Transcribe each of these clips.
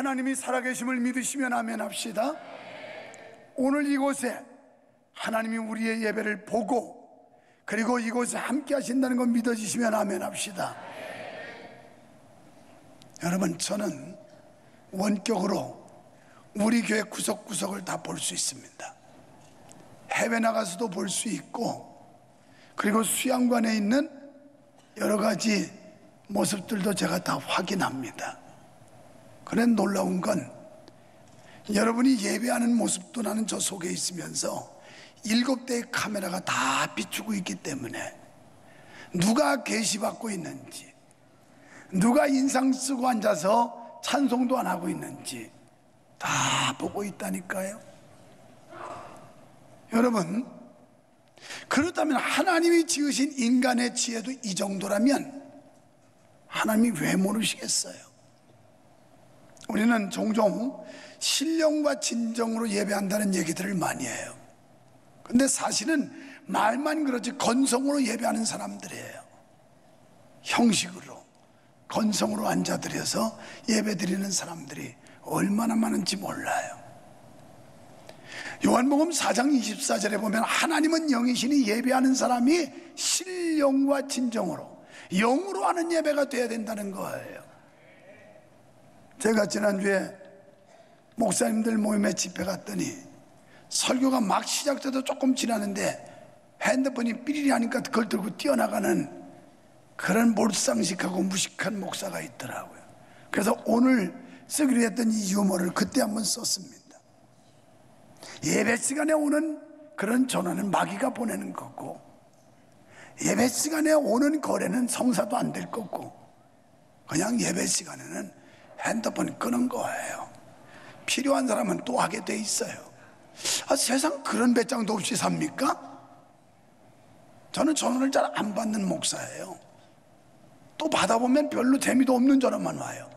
하나님이 살아계심을 믿으시면 아멘 합시다. 오늘 이곳에 하나님이 우리의 예배를 보고 그리고 이곳에 함께 하신다는 걸 믿어지시면 아멘 합시다. 여러분, 저는 원격으로 우리 교회 구석구석을 다 볼 수 있습니다. 해외 나가서도 볼 수 있고, 그리고 수양관에 있는 여러 가지 모습들도 제가 다 확인합니다. 그런데 놀라운 건 여러분이 예배하는 모습도 나는 저 속에 있으면서 7대의 카메라가 다 비추고 있기 때문에 누가 계시받고 있는지, 누가 인상 쓰고 앉아서 찬송도 안 하고 있는지 다 보고 있다니까요. 여러분, 그렇다면 하나님이 지으신 인간의 지혜도 이 정도라면 하나님이 왜 모르시겠어요? 우리는 종종 신령과 진정으로 예배한다는 얘기들을 많이 해요. 근데 사실은 말만 그렇지 건성으로 예배하는 사람들이에요. 형식으로, 건성으로 앉아들여서 예배드리는 사람들이 얼마나 많은지 몰라요. 요한복음 4장 24절에 보면 하나님은 영이시니 예배하는 사람이 신령과 진정으로, 영으로 하는 예배가 돼야 된다는 거예요. 제가 지난주에 목사님들 모임에 집회 갔더니 설교가 막 시작돼도 조금 지나는데 핸드폰이 삐리리 하니까 그걸 들고 뛰어나가는 그런 몰상식하고 무식한 목사가 있더라고요. 그래서 오늘 쓰기로 했던 이 유머를 그때 한번 썼습니다. 예배 시간에 오는 그런 전화는 마귀가 보내는 거고, 예배 시간에 오는 거래는 성사도 안 될 거고, 그냥 예배 시간에는 핸드폰 끄는 거예요. 필요한 사람은 또 하게 돼 있어요. 세상 그런 배짱도 없이 삽니까? 저는 전화를 잘 안 받는 목사예요. 또 받아보면 별로 재미도 없는 전화만 와요.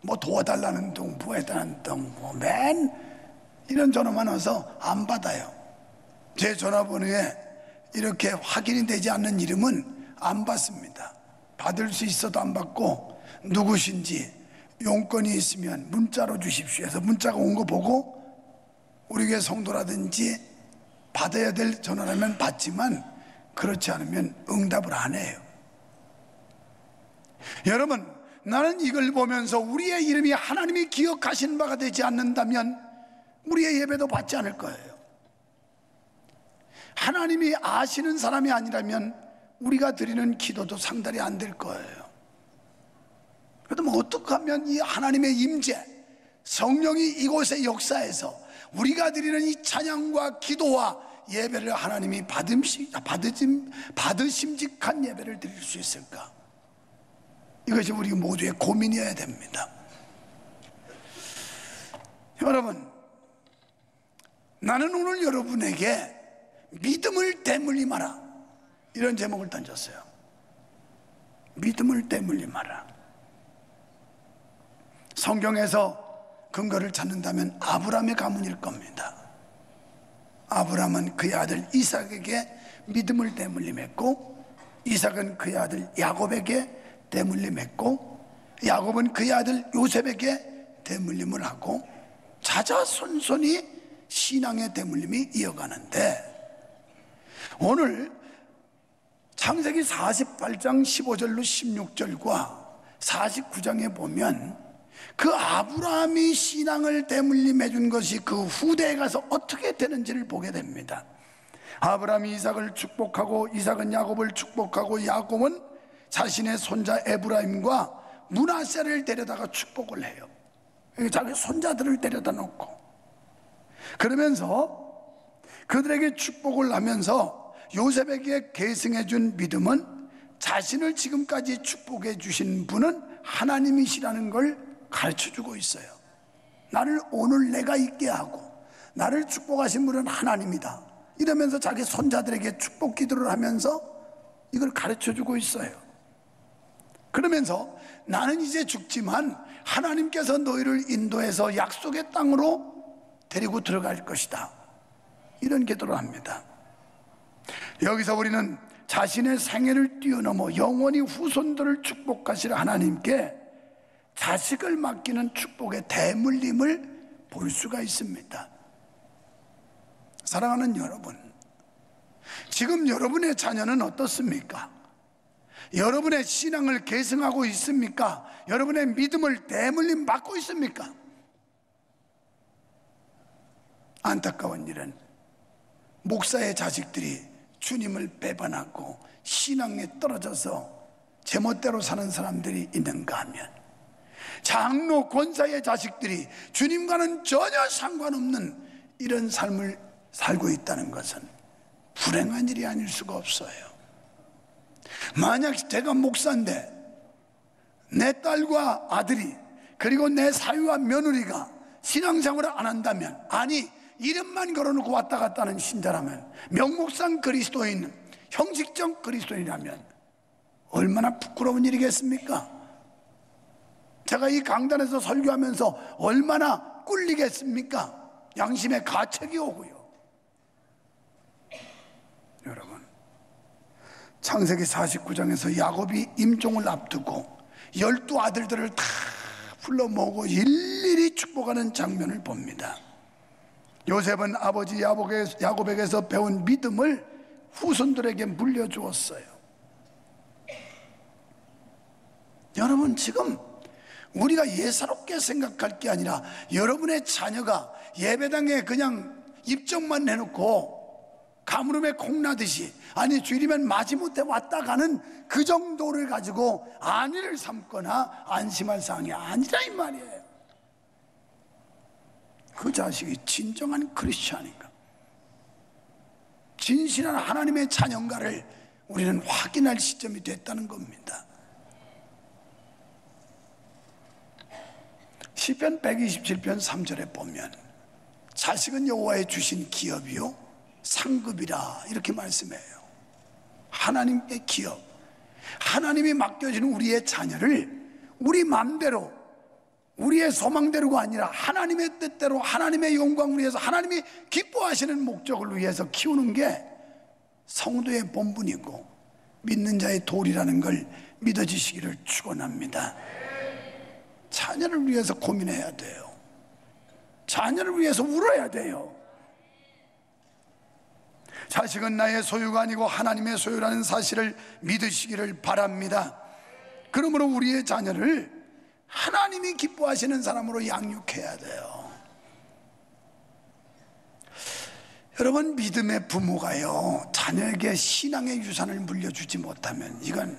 뭐 도와달라는 둥, 부해달라는 둥, 맨 이런 전화만 와서 안 받아요. 제 전화번호에 이렇게 확인이 되지 않는 이름은 안 받습니다. 받을 수 있어도 안 받고, 누구신지 용건이 있으면 문자로 주십시오 해서 문자가 온 거 보고 우리 교회 성도라든지 받아야 될 전화라면 받지만 그렇지 않으면 응답을 안 해요. 여러분, 나는 이걸 보면서 우리의 이름이 하나님이 기억하신 바가 되지 않는다면 우리의 예배도 받지 않을 거예요. 하나님이 아시는 사람이 아니라면 우리가 드리는 기도도 상달이 안 될 거예요. 그렇다면 어떻게 하면 이 하나님의 임재, 성령이 이곳의 역사에서 우리가 드리는 이 찬양과 기도와 예배를 하나님이 받으심직한 예배를 드릴 수 있을까? 이것이 우리 모두의 고민이어야 됩니다. 여러분, 나는 오늘 여러분에게 믿음을 대물리 마라, 이런 제목을 던졌어요. 믿음을 대물리 마라. 성경에서 근거를 찾는다면 아브라함의 가문일 겁니다. 아브라함은 그의 아들 이삭에게 믿음을 대물림 했고, 이삭은 그의 아들 야곱에게 대물림 했고, 야곱은 그의 아들 요셉에게 대물림을 하고, 자자손손이 신앙의 대물림이 이어가는데, 오늘 창세기 48장 15절로 16절과 49장에 보면 그 아브라함이 신앙을 대물림해 준 것이 그 후대에 가서 어떻게 되는지를 보게 됩니다. 아브라함이 이삭을 축복하고, 이삭은 야곱을 축복하고, 야곱은 자신의 손자 에브라임과 므낫세를 데려다가 축복을 해요. 자기 손자들을 데려다 놓고, 그러면서 그들에게 축복을 하면서 요셉에게 계승해 준 믿음은 자신을 지금까지 축복해 주신 분은 하나님이시라는 걸 가르쳐주고 있어요. 나를 오늘 내가 있게 하고 나를 축복하신 분은 하나님이다, 이러면서 자기 손자들에게 축복 기도를 하면서 이걸 가르쳐주고 있어요. 그러면서 나는 이제 죽지만 하나님께서 너희를 인도해서 약속의 땅으로 데리고 들어갈 것이다, 이런 기도를 합니다. 여기서 우리는 자신의 생애를 뛰어넘어 영원히 후손들을 축복하실 하나님께 자식을 맡기는 축복의 대물림을 볼 수가 있습니다. 사랑하는 여러분, 지금 여러분의 자녀는 어떻습니까? 여러분의 신앙을 계승하고 있습니까? 여러분의 믿음을 대물림 받고 있습니까? 안타까운 일은 목사의 자식들이 주님을 배반하고 신앙에 떨어져서 제멋대로 사는 사람들이 있는가 하면, 장로 권사의 자식들이 주님과는 전혀 상관없는 이런 삶을 살고 있다는 것은 불행한 일이 아닐 수가 없어요. 만약 제가 목사인데 내 딸과 아들이, 그리고 내 사위와 며느리가 신앙생활을 안 한다면, 아니 이름만 걸어놓고 왔다 갔다 하는 신자라면, 명목상 그리스도인, 형식적 그리스도인이라면 얼마나 부끄러운 일이겠습니까? 제가 이 강단에서 설교하면서 얼마나 꿀리겠습니까? 양심의 가책이 오고요. 여러분, 창세기 49장에서 야곱이 임종을 앞두고 12 아들들을 다 불러 모으고 일일이 축복하는 장면을 봅니다. 요셉은 아버지 야곱에게서 배운 믿음을 후손들에게 물려주었어요. 여러분, 지금 우리가 예사롭게 생각할 게 아니라 여러분의 자녀가 예배당에 그냥 입장만 해놓고 가물음에 콩나듯이, 아니 주일이면 마지못해 왔다 가는 그 정도를 가지고 안위를 삼거나 안심할 사항이 아니라 이 말이에요. 그 자식이 진정한 크리스찬인가, 진실한 하나님의 자녀인가를 우리는 확인할 시점이 됐다는 겁니다. 시편 127편 3절에 보면 자식은 여호와의 주신 기업이요 상급이라 이렇게 말씀해요. 하나님의 기업, 하나님이 맡겨주는 우리의 자녀를 우리 마음대로, 우리의 소망대로가 아니라 하나님의 뜻대로, 하나님의 영광을 위해서, 하나님이 기뻐하시는 목적을 위해서 키우는 게 성도의 본분이고 믿는 자의 도리라는 걸 믿어주시기를 축원합니다. 자녀를 위해서 고민해야 돼요. 자녀를 위해서 울어야 돼요. 자식은 나의 소유가 아니고 하나님의 소유라는 사실을 믿으시기를 바랍니다. 그러므로 우리의 자녀를 하나님이 기뻐하시는 사람으로 양육해야 돼요. 여러분, 믿음의 부모가요, 자녀에게 신앙의 유산을 물려주지 못하면 이건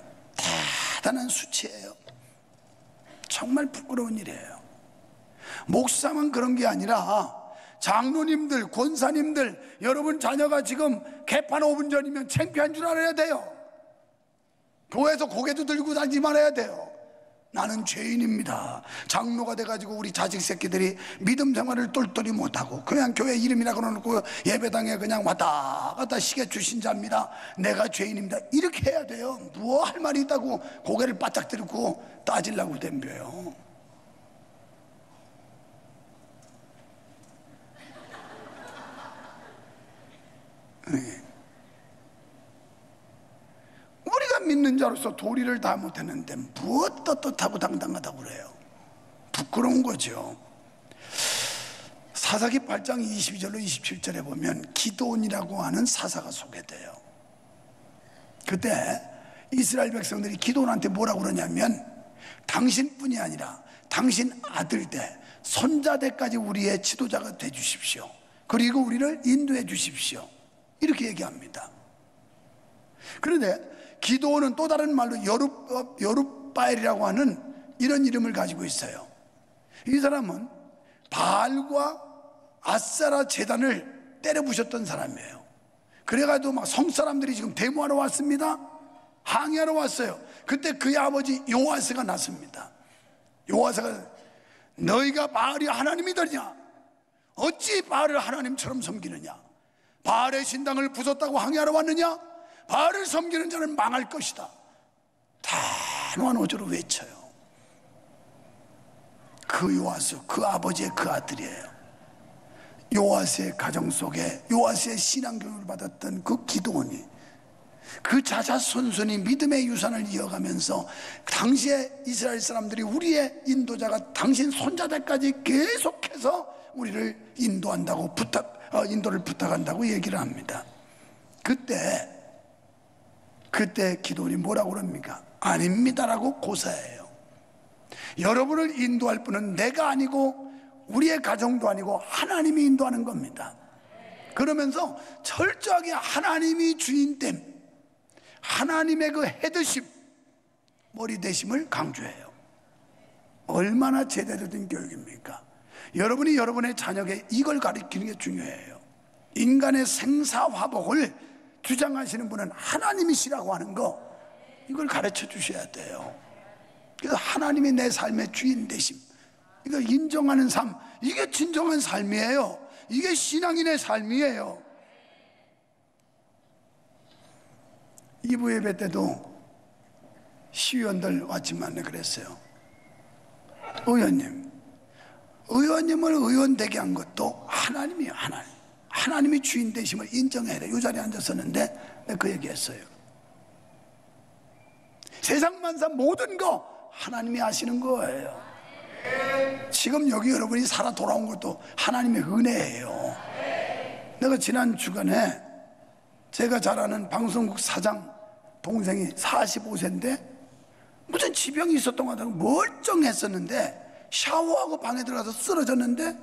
대단한 수치예요. 정말 부끄러운 일이에요. 목사만 그런 게 아니라 장로님들, 권사님들, 여러분 자녀가 지금 개판 5분 전이면 창피한 줄 알아야 돼요. 교회에서 고개도 들고 다니지 말아야 돼요. 나는 죄인입니다. 장로가 돼가지고 우리 자식 새끼들이 믿음 생활을 똘똘히 못하고 그냥 교회 이름이나 걸어놓고 예배당에 그냥 왔다 갔다 시계 주신 자입니다. 내가 죄인입니다. 이렇게 해야 돼요. 뭐 할 말이 있다고 고개를 바짝 들고 따지려고 덤벼요. 네. 우리가 믿는 자로서 도리를 다 못했는데 무엇 떳떳하고 당당하다고 그래요. 부끄러운 거죠. 사사기 8장 22절로 27절에 보면 기드온이라고 하는 사사가 소개돼요. 그때 이스라엘 백성들이 기드온한테 뭐라고 그러냐면, 당신뿐이 아니라 당신 아들대, 손자대까지 우리의 지도자가 돼 주십시오. 그리고 우리를 인도해 주십시오. 이렇게 얘기합니다. 그런데 기드온은 또 다른 말로 여룹바엘이라고 하는 이런 이름을 가지고 있어요. 이 사람은 바알과 아세라 제단을 때려 부셨던 사람이에요. 그래가지고 막 성사람들이 지금 데모하러 왔습니다. 항의하러 왔어요. 그때 그의 아버지 요아스가 났습니다. 요아스가, 너희가 바알이 하나님이더냐? 어찌 바알을 하나님처럼 섬기느냐? 바알의 신당을 부쉈다고 항의하러 왔느냐? 바알을 섬기는 자는 망할 것이다. 단호한 어조로 외쳐요. 그 요아스, 그 아버지의 그 아들이에요. 요아스의 가정 속에 요아스의 신앙 교육을 받았던 그 기드온이 그 자자손손이 믿음의 유산을 이어가면서 당시에 이스라엘 사람들이 우리의 인도자가 당신 손자들까지 계속해서 우리를 인도한다고 인도를 부탁한다고 얘기를 합니다. 그때 기도원이 뭐라고 그럽니까? 아닙니다라고 고사해요. 여러분을 인도할 분은 내가 아니고 우리의 가정도 아니고 하나님이 인도하는 겁니다. 그러면서 철저하게 하나님이 주인됨, 하나님의 그 헤드십, 머리 대심을 강조해요. 얼마나 제대로 된 교육입니까? 여러분이 여러분의 자녀에게 이걸 가르치는 게 중요해요. 인간의 생사화복을 주장하시는 분은 하나님이시라고 하는 거, 이걸 가르쳐 주셔야 돼요. 그래서 하나님이 내 삶의 주인 되심, 이걸 인정하는 삶, 이게 진정한 삶이에요. 이게 신앙인의 삶이에요. 2부 예배 때도 시의원들 왔지만 그랬어요. 의원님을 의원 되게 한 것도 하나님이에요. 하나님이 주인 되심을 인정해야 돼요. 이 자리에 앉았었는데 내가 그 얘기했어요. 세상 만사 모든 거 하나님이 하시는 거예요. 지금 여기 여러분이 살아 돌아온 것도 하나님의 은혜예요. 내가 지난 주간에 제가 잘 아는 방송국 사장 동생이 45세인데 무슨 지병이 있었던 것 같다고 멀쩡했었는데 샤워하고 방에 들어가서 쓰러졌는데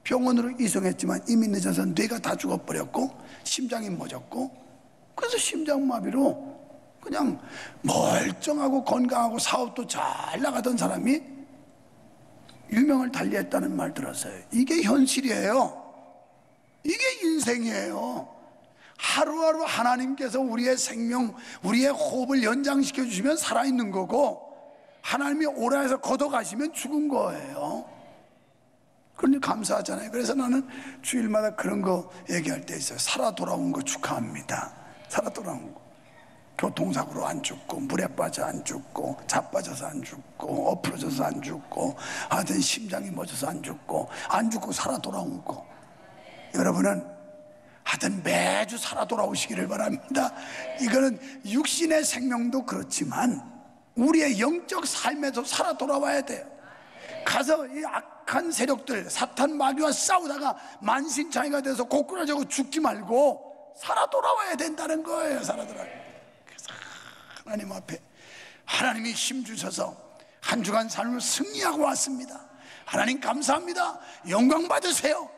병원으로 이송했지만 이미 늦어서 뇌가 다 죽어버렸고 심장이 멎었고, 그래서 심장마비로 그냥 멀쩡하고 건강하고 사업도 잘 나가던 사람이 유명을 달리했다는 말 들었어요. 이게 현실이에요. 이게 인생이에요. 하루하루 하나님께서 우리의 생명, 우리의 호흡을 연장시켜 주시면 살아있는 거고, 하나님이 오라 해서 걷어가시면 죽은 거예요. 그러니 감사하잖아요. 그래서 나는 주일마다 그런 거 얘기할 때 있어요. 살아 돌아온 거 축하합니다. 살아 돌아온 거. 교통사고로 안 죽고, 물에 빠져 안 죽고, 자빠져서 안 죽고, 엎어져서 안 죽고, 하여튼 심장이 멎어서 안 죽고 살아 돌아온 거. 여러분은 하여튼 매주 살아 돌아오시기를 바랍니다. 이거는 육신의 생명도 그렇지만 우리의 영적 삶에도 살아 돌아와야 돼요. 가서 이 악한 세력들, 사탄 마귀와 싸우다가 만신창이가 돼서 고꾸라지고 죽지 말고 살아 돌아와야 된다는 거예요. 살아 돌아와야. 그래서 하나님 앞에 하나님이 힘 주셔서 한 주간 삶을 승리하고 왔습니다. 하나님 감사합니다. 영광 받으세요.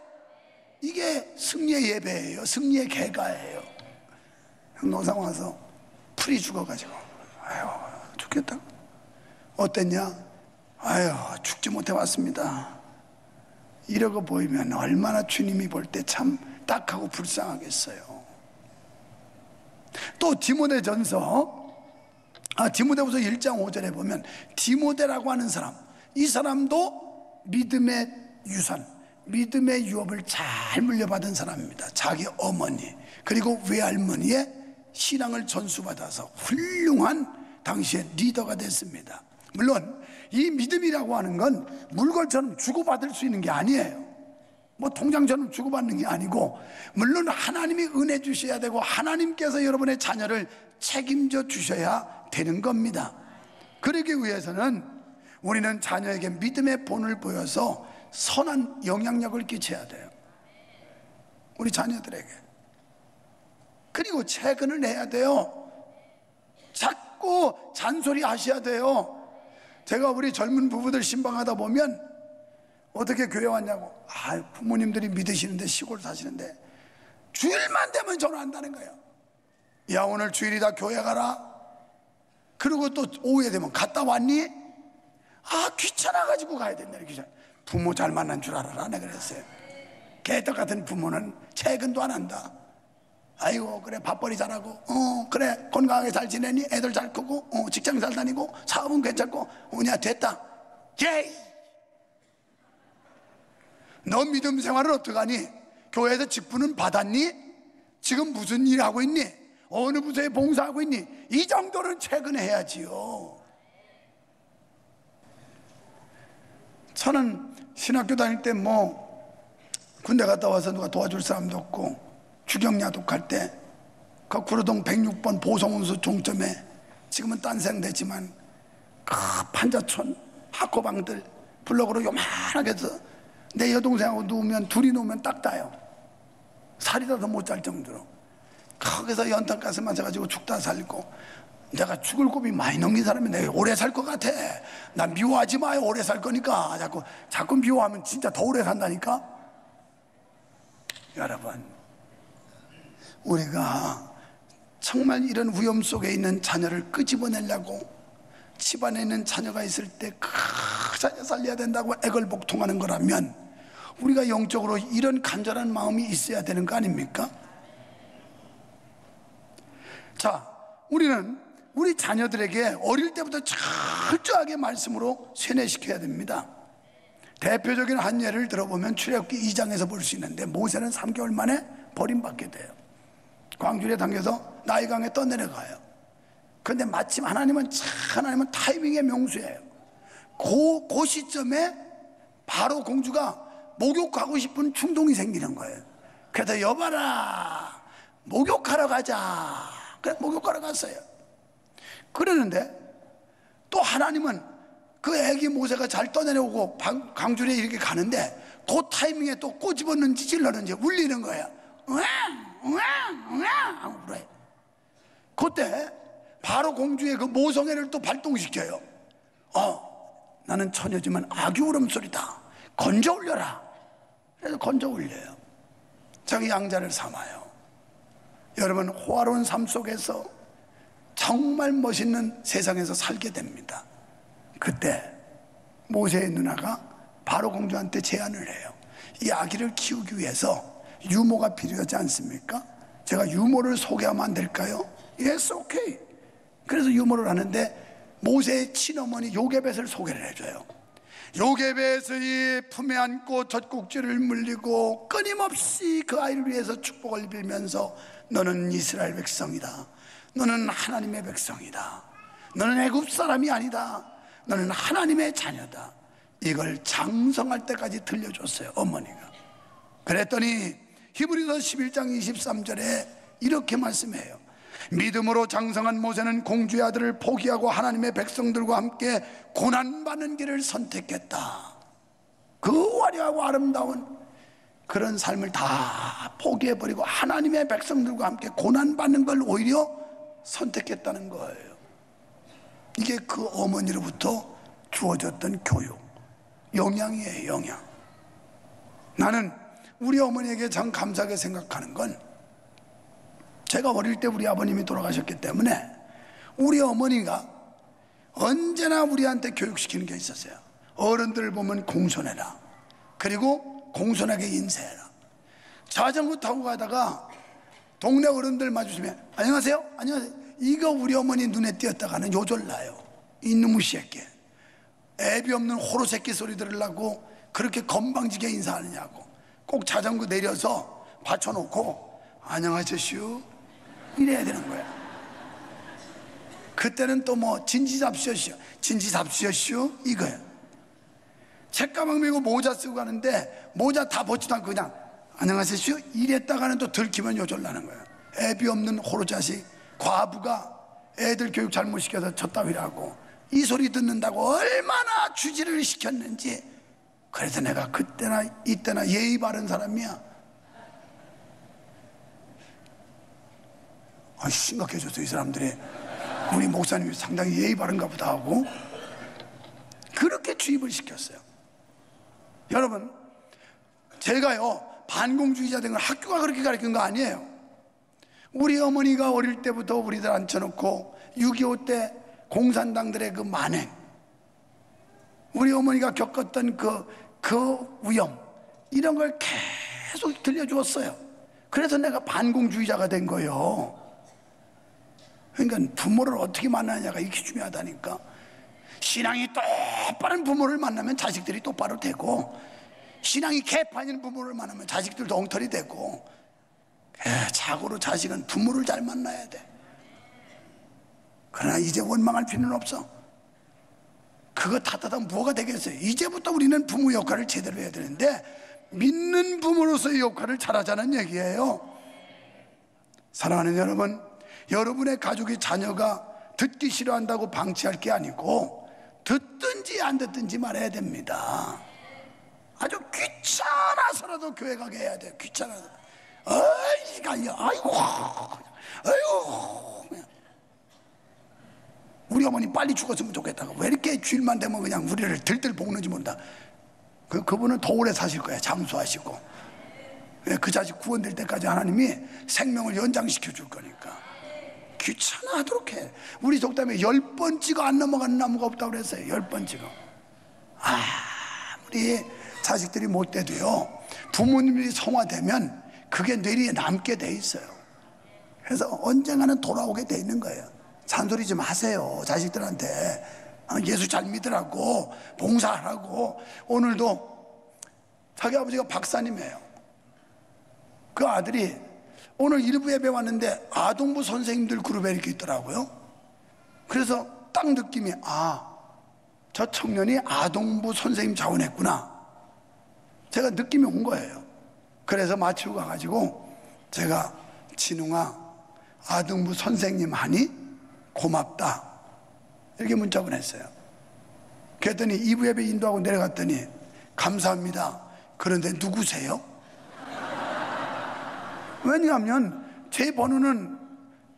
이게 승리의 예배예요. 승리의 개가예요. 노상 와서 풀이 죽어가지고 아유 죽겠다. 어땠냐? 아유 죽지 못해 왔습니다. 이러고 보이면 얼마나 주님이 볼 때 참 딱하고 불쌍하겠어요. 또 디모데전서 디모데후서 1장 5절에 보면 디모데라고 하는 사람, 이 사람도 믿음의 유산, 믿음의 유업을 잘 물려받은 사람입니다. 자기 어머니 그리고 외할머니의 신앙을 전수받아서 훌륭한 당시의 리더가 됐습니다. 물론 이 믿음이라고 하는 건 물건처럼 주고받을 수 있는 게 아니에요. 뭐 통장처럼 주고받는 게 아니고, 물론 하나님이 은혜 주셔야 되고 하나님께서 여러분의 자녀를 책임져 주셔야 되는 겁니다. 그러기 위해서는 우리는 자녀에게 믿음의 본을 보여서 선한 영향력을 끼쳐야 돼요. 우리 자녀들에게. 그리고 채근을 내야 돼요. 자꾸 잔소리 하셔야 돼요. 제가 우리 젊은 부부들 신방하다 보면 어떻게 교회 왔냐고, 부모님들이 믿으시는데 시골 사시는데 주일만 되면 전화한다는 거예요. 야 오늘 주일이다 교회 가라. 그리고 또 오후에 되면 갔다 왔니? 귀찮아가지고 가야 된다. 귀찮아. 부모 잘 만난 줄 알아라. 내가 그랬어요. 개떡 같은 부모는 채근도 안 한다. 아이고 그래 밥벌이 잘하고 그래 건강하게 잘 지내니? 애들 잘 크고 직장 잘 다니고 사업은 괜찮고 야 됐다. 예이 너 믿음 생활은 어떡하니? 교회에서 직분은 받았니? 지금 무슨 일 하고 있니? 어느 부서에 봉사하고 있니? 이 정도는 채근해야지요. 저는 신학교 다닐 때 군대 갔다 와서 누가 도와줄 사람도 없고 주경야독 할 때 그 구로동 106번 보성운수 종점에 지금은 딴생됐지만 그 판자촌 학고방들 블럭으로 요만하게 해서 내 여동생하고 누우면 둘이 누우면 딱 따요. 살이 다도 못 잘 정도로 거기서 연탄가스 맞아가지고 죽다 살고, 내가 죽을 고비 많이 넘긴 사람이 내가 오래 살 것 같아. 난 미워하지 마요. 오래 살 거니까. 자꾸 미워하면 진짜 더 오래 산다니까. 여러분, 우리가 정말 이런 위험 속에 있는 자녀를 끄집어내려고 집안에 있는 자녀가 있을 때 그 자녀 살려야 된다고 애걸복통하는 거라면 우리가 영적으로 이런 간절한 마음이 있어야 되는 거 아닙니까? 자, 우리는 우리 자녀들에게 어릴 때부터 철저하게 말씀으로 세뇌시켜야 됩니다. 대표적인 한 예를 들어보면 출애굽기 2장에서 볼 수 있는데, 모세는 3개월 만에 버림받게 돼요. 광주리에 당겨서 나일강에 떠내려가요. 그런데 마침 하나님은 타이밍의 명수예요. 그 시점에 바로 공주가 목욕하고 싶은 충동이 생기는 거예요. 그래서 여봐라, 목욕하러 가자. 그래, 목욕하러 갔어요. 그러는데 또 하나님은 그 애기 모세가 잘 떠내려오고 광주리에 이렇게 가는데 그 타이밍에 또 꼬집었는지 찔렀는지 울리는 거야. 하고 울어요. 그때 바로 공주의 그 모성애를 또 발동시켜요. 나는 처녀지만 아기 울음소리다. 건져 올려라. 그래서 건져 올려요. 자기 양자를 삼아요. 여러분, 호화로운 삶 속에서 정말 멋있는 세상에서 살게 됩니다. 그때 모세의 누나가 바로 공주한테 제안을 해요. 이 아기를 키우기 위해서 유모가 필요하지 않습니까? 제가 유모를 소개하면 안 될까요? Yes, okay. 그래서 유모를 하는데 모세의 친어머니 요게벳을 소개를 해줘요. 요게벳의 품에 안고 젖꼭지를 물리고 끊임없이 그 아이를 위해서 축복을 빌면서, 너는 이스라엘 백성이다. 너는 하나님의 백성이다. 너는 애굽 사람이 아니다. 너는 하나님의 자녀다. 이걸 장성할 때까지 들려줬어요, 어머니가. 그랬더니 히브리서 11장 23절에 이렇게 말씀해요. 믿음으로 장성한 모세는 공주의 아들을 포기하고 하나님의 백성들과 함께 고난받는 길을 선택했다. 그 화려하고 아름다운 그런 삶을 다 포기해버리고 하나님의 백성들과 함께 고난받는 걸 오히려 선택했다는 거예요. 이게 그 어머니로부터 주어졌던 교육, 영향이에요, 영향. 나는 우리 어머니에게 참 감사하게 생각하는 건, 제가 어릴 때 우리 아버님이 돌아가셨기 때문에 우리 어머니가 언제나 우리한테 교육시키는 게 있었어요. 어른들을 보면 공손해라. 그리고 공손하게 인사해라. 자전거 타고 가다가 동네 어른들 마주치면 안녕하세요? 안녕하세요. 이거 우리 어머니 눈에 띄었다가는 요절나요. 이놈의 새끼, 애비 없는 호로 새끼 소리 들으려고 그렇게 건방지게 인사하느냐고. 꼭 자전거 내려서 받쳐놓고 안녕하십시오 이래야 되는 거야. 그때는 또 뭐 진지잡수시오, 진지잡수시오 이거야. 책가방 메고 모자 쓰고 가는데 모자 다 벗지도 않고 그냥 안녕하십시오 이랬다가는 또 들키면 요절나는 거야. 애비 없는 호로 자식, 과부가 애들 교육 잘못 시켜서 졌다위라고 이 소리 듣는다고 얼마나 주지를 시켰는지. 그래서 내가 그때나 이때나 예의 바른 사람이야. 심각해졌어, 이 사람들이. 우리 목사님이 상당히 예의 바른가 보다 하고 그렇게 주입을 시켰어요. 여러분, 제가요 반공주의자 된 건 학교가 그렇게 가르친 거 아니에요. 우리 어머니가 어릴 때부터 우리들 앉혀놓고 6.25 때 공산당들의 그 만행, 우리 어머니가 겪었던 그 위험, 이런 걸 계속 들려주었어요. 그래서 내가 반공주의자가 된 거예요. 그러니까 부모를 어떻게 만나냐가 이렇게 중요하다니까. 신앙이 똑바른 부모를 만나면 자식들이 똑바로 되고, 신앙이 개판인 부모를 만나면 자식들도 엉터리 되고. 자고로 자식은 부모를 잘 만나야 돼. 그러나 이제 원망할 필요는 없어. 그거 탓하다 뭐가 되겠어요. 이제부터 우리는 부모 역할을 제대로 해야 되는데 믿는 부모로서의 역할을 잘하자는 얘기예요. 사랑하는 여러분, 여러분의 가족의 자녀가 듣기 싫어한다고 방치할 게 아니고 듣든지 안 듣든지 말해야 됩니다. 아주 귀찮아서라도 교회 가게 해야 돼요. 귀찮아서. 아이고, 우리 어머니 빨리 죽었으면 좋겠다고 왜 이렇게 주일만 되면 그냥 우리를 들들 볶는지 모른다. 그분은 더 오래 사실 거예요. 장수하시고. 그 자식 구원될 때까지 하나님이 생명을 연장시켜 줄 거니까. 귀찮아하도록 해. 우리 속담에 10번 찍어 안 넘어가는 나무가 없다고 그랬어요. 10번 찍어. 아무리 자식들이 못돼도요, 부모님이 성화되면 그게 뇌리에 남게 돼 있어요. 그래서 언젠가는 돌아오게 돼 있는 거예요. 잔소리 좀 하세요, 자식들한테. 예수 잘 믿으라고, 봉사하라고. 오늘도 자기 아버지가 박사님이에요. 그 아들이 오늘 일부 예배 왔는데 아동부 선생님들 그룹에 이렇게 있더라고요. 그래서 딱 느낌이, 저 청년이 아동부 선생님 자원했구나. 제가 느낌이 온 거예요. 그래서 마치고 가가지고 제가 진웅아, 아동부 선생님 하니 고맙다, 이렇게 문자 보냈어요. 그랬더니 2부 예배 인도하고 내려갔더니 감사합니다. 그런데 누구세요? 왜냐하면 제 번호는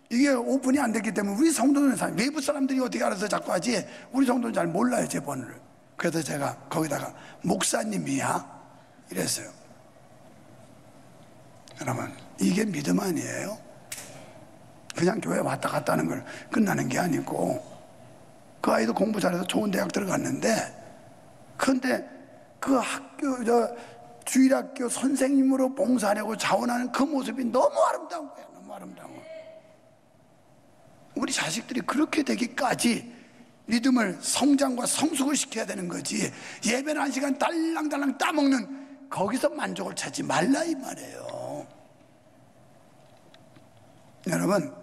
이게 오픈이 안 됐기 때문에 우리 성도는 외부 사람들이 어떻게 알아서 자꾸 하지 우리 성도는 잘 몰라요, 제 번호를. 그래서 제가 거기다가 목사님이야 이랬어요. 여러분, 이게 믿음 아니에요? 그냥 교회 왔다 갔다 하는 걸 끝나는 게 아니고, 그 아이도 공부 잘해서 좋은 대학 들어갔는데, 그런데 그 학교 주일학교 선생님으로 봉사하려고 자원하는 그 모습이 너무 아름다운 거예요. 너무 아름다운 거예요. 우리 자식들이 그렇게 되기까지 믿음을 성장과 성숙을 시켜야 되는 거지, 예배는 1시간 달랑달랑 따먹는 거기서 만족을 찾지 말라 이 말이에요. 여러분,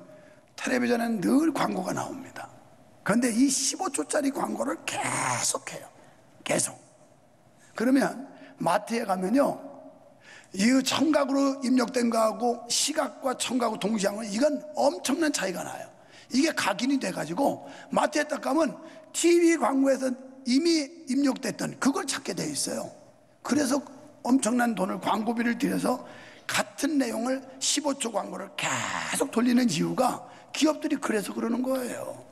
텔레비전에는 늘 광고가 나옵니다. 그런데 이 15초짜리 광고를 계속해요. 계속. 그러면 마트에 가면요, 이 청각으로 입력된 거하고 시각과 청각하고 동시하면 이건 엄청난 차이가 나요. 이게 각인이 돼가지고 마트에 딱 가면 TV 광고에서 이미 입력됐던 그걸 찾게 돼 있어요. 그래서 엄청난 돈을, 광고비를 들여서 같은 내용을 15초 광고를 계속 돌리는 이유가 기업들이 그래서 그러는 거예요.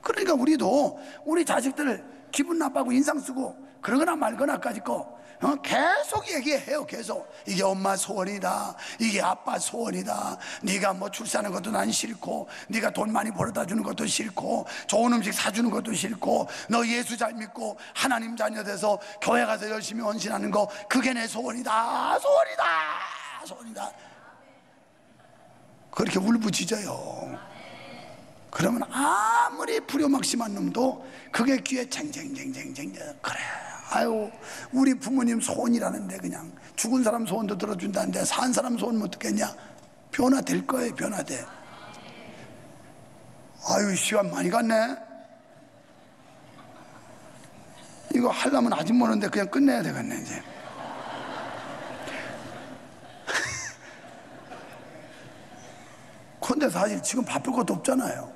그러니까 우리도 우리 자식들 기분 나빠하고 인상 쓰고 그러거나 말거나까지 거 계속 얘기해요. 계속 이게 엄마 소원이다, 이게 아빠 소원이다, 네가 뭐 출산하는 것도 난 싫고, 네가 돈 많이 벌어다 주는 것도 싫고, 좋은 음식 사주는 것도 싫고, 너 예수 잘 믿고 하나님 자녀 돼서 교회 가서 열심히 헌신하는 거, 그게 내 소원이다, 소원이다, 소원이다. 그렇게 울부짖어요. 그러면 아무리 불효막심한 놈도 그게 귀에 쟁쟁쟁쟁쟁, 그래, 아유 우리 부모님 소원이라는데 그냥 죽은 사람 소원도 들어준다는데 산 사람 소원 못 듣겠냐? 변화될 거예요. 변화돼. 아유 시간 많이 갔네. 이거 하려면 아직 모르는데 그냥 끝내야 되겠네 이제. 근데 사실 지금 바쁠 것도 없잖아요.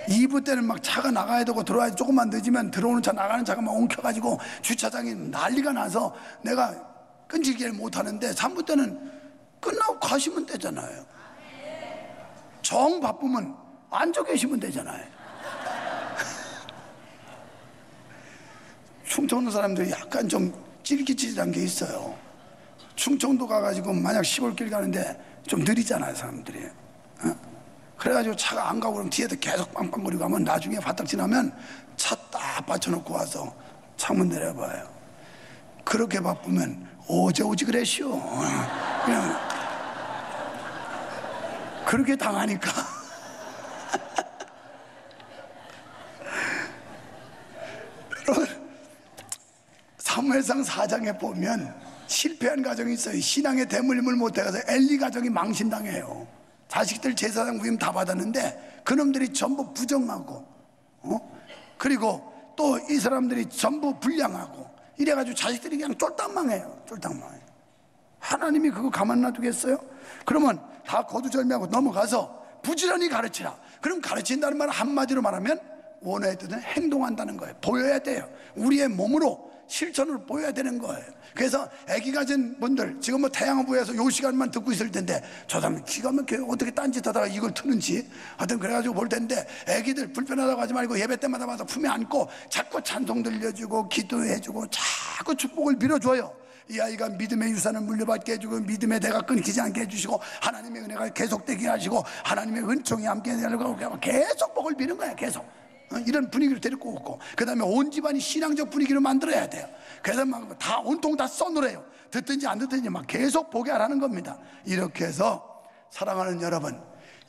2부 때는 막 차가 나가야 되고 들어와야 돼. 조금만 늦으면 들어오는 차 나가는 차가 막 엉켜가지고 주차장이 난리가 나서 내가 끈질기를 못하는데 3부 때는 끝나고 가시면 되잖아요. 정 바쁘면 앉아 계시면 되잖아요. 충청도 사람들이 약간 좀 찌릿찌릿한 게 있어요. 충청도 가가지고 만약 시골길 가는데 좀 느리잖아요 사람들이. 그래가지고 차가 안 가고 그러면 뒤에도 계속 빵빵거리고 가면 나중에 바닥 지나면 차 딱 받쳐놓고 와서 창문 내려봐요. 그렇게 바쁘면 어제 오지 그랬쇼. 그냥 그렇게 당하니까. 사무엘상 4장에 보면 실패한 가정이 있어요. 신앙의 대물림을 못해서 엘리 가정이 망신당해요. 자식들 제사장 부임 다 받았는데 그놈들이 전부 부정하고 그리고 또 이 사람들이 전부 불량하고 이래가지고 자식들이 그냥 쫄딱망해요. 쫄딱망해요. 하나님이 그거 가만 놔두겠어요? 그러면 다 거두절미하고 넘어가서 부지런히 가르치라. 그럼 가르친다는 말은 한마디로 말하면 원어의 뜻은 행동한다는 거예요. 보여야 돼요. 우리의 몸으로 실천으로 보여야 되는 거예요. 그래서 아기 가진 분들 지금 뭐 태양부에서 요 시간만 듣고 있을 텐데 저 사람 기가 막혀 어떻게 딴짓 하다가 이걸 트는지 하여튼 그래가지고 볼 텐데 아기들 불편하다고 하지 말고 예배 때마다 와서 품에 안고 자꾸 찬송 들려주고 기도해주고 자꾸 축복을 빌어줘요. 이 아이가 믿음의 유산을 물려받게 해주고 믿음의 대가 끊기지 않게 해주시고 하나님의 은혜가 계속되게 하시고 하나님의 은총이 함께 하려고 계속 복을 비는 거야. 계속 이런 분위기를 데리고 오고, 그 다음에 온 집안이 신앙적 분위기를 만들어야 돼요. 그래서 막 다 온통 다 써놓으래요. 듣든지 안 듣든지 막 계속 보게 하라는 겁니다. 이렇게 해서 사랑하는 여러분,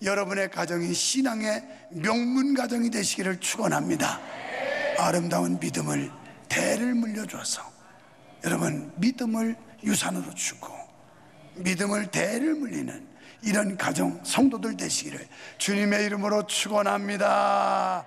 여러분의 가정이 신앙의 명문 가정이 되시기를 축원합니다. 아름다운 믿음을 대를 물려줘서 여러분 믿음을 유산으로 주고 믿음을 대를 물리는 이런 가정 성도들 되시기를 주님의 이름으로 축원합니다.